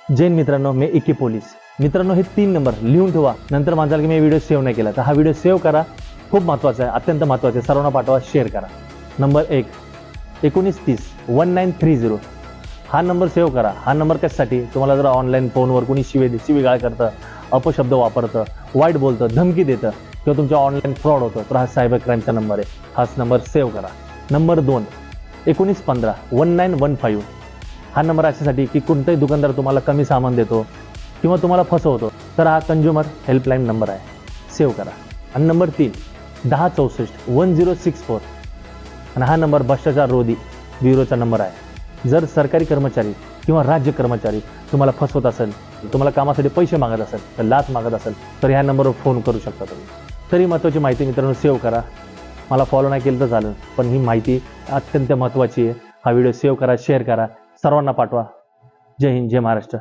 जैन मित्रांनो, मी इके पोलीस मित्रांनो, हे 3 नंबर लिहून ठेवा. नंतर माझा की मी व्हिडिओ सेव्ह नाही केला तर हा व्हिडिओ सेव्ह करा. खूप महत्त्वाचा आहे, अत्यंत महत्त्वाचं आहे. सर्वांना पाठवा, शेअर करा. नंबर 1 1930 1930. हा नंबर सेव्ह करा. हा नंबर कशासाठी? तुम्हाला जर ऑनलाईन फोनवर कोणी शिवीगाळ करतं, अपशब्द वापरतं, वाईट बोलतं, धमकी देतं किंवा तुमच्या ऑनलाईन फ्रॉड होतं तर हा सायबर क्राईमचा नंबर आहे. हाच नंबर सेव्ह करा. नंबर 2 1915 1915. हा नंबर अशासाठी की कोणताही दुकानदार तुम्हाला कमी सामान देतो किंवा तुम्हाला फसवतो तर हा कंझ्युमर हेल्पलाईन नंबर आहे, सेव्ह करा. आणि नंबर 3 1064 1064. आणि हा नंबर भ्रष्टाचार रोधी ब्युरोचा नंबर आहे. जर सरकारी कर्मचारी किंवा राज्य कर्मचारी तुम्हाला फसवत असेल, तुम्हाला कामासाठी पैसे मागत असेल, तर लाच मागत असेल तर ह्या नंबरवर फोन करू शकता तुम्ही. तरी महत्त्वाची माहिती मित्रांनो सेव्ह करा. मला फॉलो नाही केलं तर झालं, पण ही माहिती अत्यंत महत्त्वाची आहे. हा व्हिडिओ सेव्ह करा, शेअर करा, सर्वांना पाठवा. जय हिंद, जय महाराष्ट्र.